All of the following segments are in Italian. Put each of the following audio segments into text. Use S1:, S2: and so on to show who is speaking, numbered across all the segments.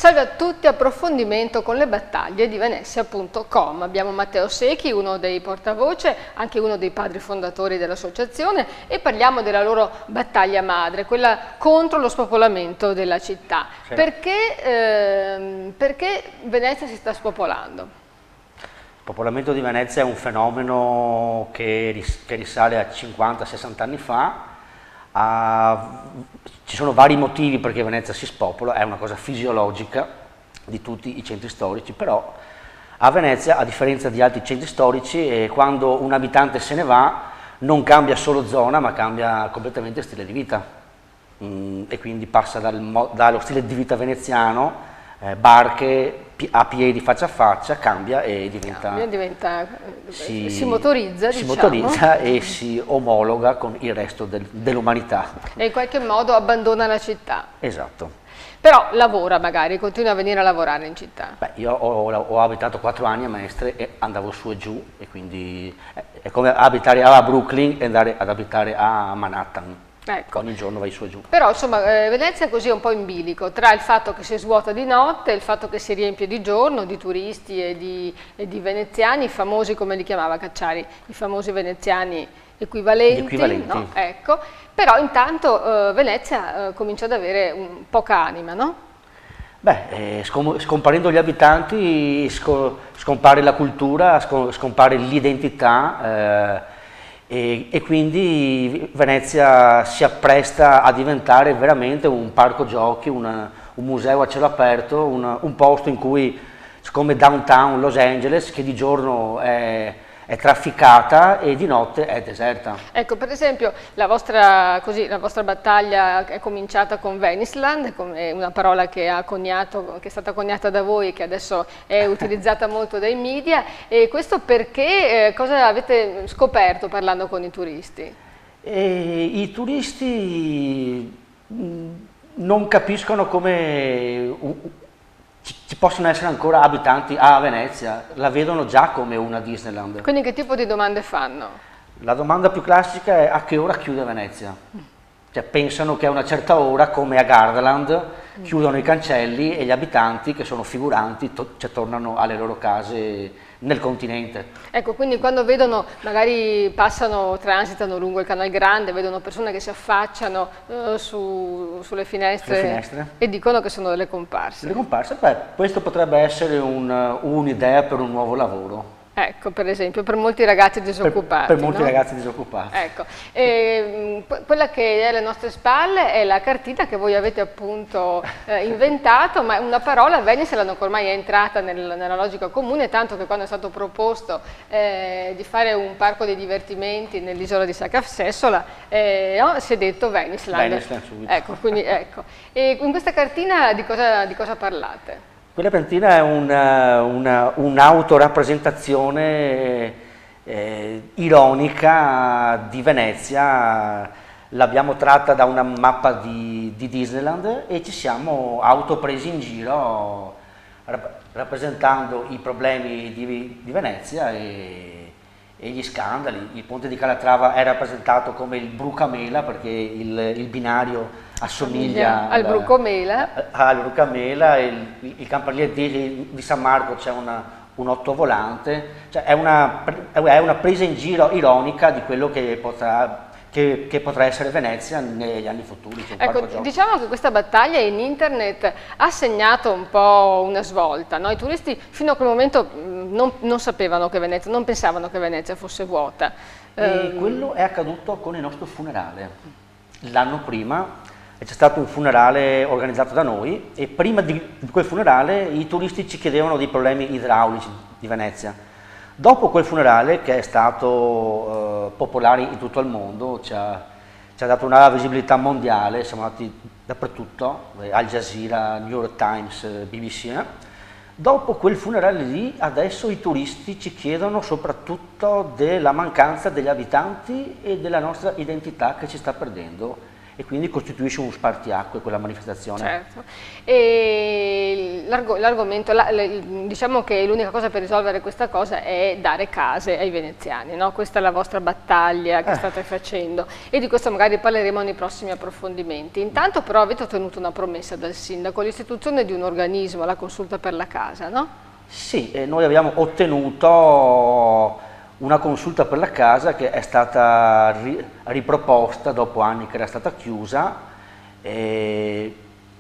S1: Salve a tutti, approfondimento con le battaglie di Venezia.com. Abbiamo Matteo Secchi, uno dei portavoce, anche uno dei padri fondatori dell'associazione, e parliamo della loro battaglia madre, quella contro lo spopolamento della città.
S2: Sì.
S1: Perché Venezia si sta spopolando?
S2: Il popolamento di Venezia è un fenomeno che risale a 50-60 anni fa. Ci sono vari motivi perché Venezia si spopola, è una cosa fisiologica di tutti i centri storici, però a Venezia, a differenza di altri centri storici, quando un abitante se ne va non cambia solo zona, ma cambia completamente stile di vita, e quindi passa dallo stile di vita veneziano, barche a piedi faccia a faccia, cambia e
S1: si motorizza,
S2: si
S1: diciamo.
S2: motorizza e si omologa con il resto dell'umanità.
S1: E in qualche modo abbandona la città.
S2: Esatto.
S1: Però lavora magari, continua a venire a lavorare in città.
S2: Beh, io ho abitato 4 anni a Mestre e andavo su e giù, e quindi è come abitare a Brooklyn e andare ad abitare a Manhattan.
S1: Ecco.
S2: Ogni giorno vai su e giù.
S1: Però insomma Venezia è così un po' in bilico tra il fatto che si svuota di notte e il fatto che si riempie di giorno di turisti e di veneziani, famosi, come li chiamava Cacciari, i famosi veneziani equivalenti. No? Ecco. Però intanto Venezia comincia ad avere poca anima, no?
S2: Beh, scomparendo gli abitanti scompare la cultura, scompare l'identità, e quindi Venezia si appresta a diventare veramente un parco giochi, un museo a cielo aperto, un posto in cui, come downtown Los Angeles, che di giorno è trafficata e di notte è deserta.
S1: Ecco, per esempio, la vostra battaglia è cominciata con Veniceland, è una parola che è stata coniata da voi e che adesso è utilizzata molto dai media. E questo perché? Cosa avete scoperto parlando con i turisti?
S2: I turisti non capiscono come ci possono essere ancora abitanti a Venezia, la vedono già come una Disneyland.
S1: Quindi che tipo di domande fanno?
S2: La domanda più classica è: a che ora chiude Venezia? Cioè, pensano che a una certa ora, come a Gardaland, chiudono i cancelli e gli abitanti, che sono figuranti, tornano alle loro case nel continente.
S1: Ecco, quindi quando vedono, magari transitano lungo il Canal Grande, vedono persone che si affacciano sulle finestre e dicono che sono delle comparse.
S2: Le comparse? Beh, questo potrebbe essere un'idea per un nuovo lavoro.
S1: Ecco, per esempio, per molti ragazzi disoccupati.
S2: Per molti ragazzi disoccupati.
S1: Ecco, quella che è alle nostre spalle è la cartina che voi avete appunto inventato, ma una parola, Veniceland, ormai è entrata nella logica comune, tanto che quando è stato proposto di fare un parco dei divertimenti nell'isola di Sacca Sessola, si è detto Veniceland.
S2: Veniceland subito.
S1: Ecco, quindi ecco. E in questa cartina di cosa parlate?
S2: Quella pentina è un'autorappresentazione ironica di Venezia. L'abbiamo tratta da una mappa di Disneyland e ci siamo autopresi in giro rappresentando i problemi di Venezia e gli scandali. Il ponte di Calatrava è rappresentato come il Brucamela perché il binario assomiglia
S1: al Brucomela.
S2: Il campanile di San Marco c'è un ottovolante, cioè è una presa in giro ironica di quello che potrà essere Venezia negli anni futuri.
S1: Ecco, diciamo che questa battaglia in internet ha segnato un po' una svolta, no? I turisti fino a quel momento non sapevano che Venezia, non pensavano che Venezia fosse vuota.
S2: E quello è accaduto con il nostro funerale. L'anno prima c'è stato un funerale organizzato da noi e prima di quel funerale i turisti ci chiedevano dei problemi idraulici di Venezia. Dopo quel funerale, che è stato popolare in tutto il mondo, ci ha dato una visibilità mondiale, siamo andati dappertutto, Al Jazeera, New York Times, BBC. Dopo quel funerale lì, adesso i turisti ci chiedono soprattutto della mancanza degli abitanti e della nostra identità che ci sta perdendo. e quindi costituisce un spartiacque quella manifestazione.
S1: Certo. E l'argomento, diciamo che l'unica cosa per risolvere questa cosa è dare case ai veneziani, no? Questa è la vostra battaglia che state facendo e di questo magari parleremo nei prossimi approfondimenti. Intanto però avete ottenuto una promessa dal sindaco, l'istituzione di un organismo, la consulta per la casa, no?
S2: Sì, noi abbiamo ottenuto una consulta per la casa che è stata riproposta dopo anni che era stata chiusa.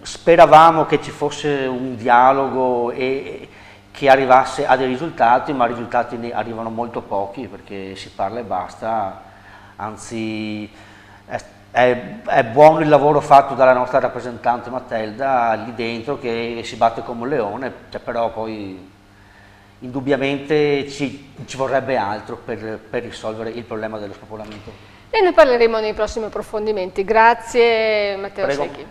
S2: Speravamo che ci fosse un dialogo e che arrivasse a dei risultati, ma i risultati ne arrivano molto pochi perché si parla e basta, anzi è buono il lavoro fatto dalla nostra rappresentante Mattelda lì dentro che si batte come un leone, però poi indubbiamente ci vorrebbe altro per risolvere il problema dello spopolamento.
S1: E ne parleremo nei prossimi approfondimenti. Grazie Matteo
S2: Prego.
S1: Secchi.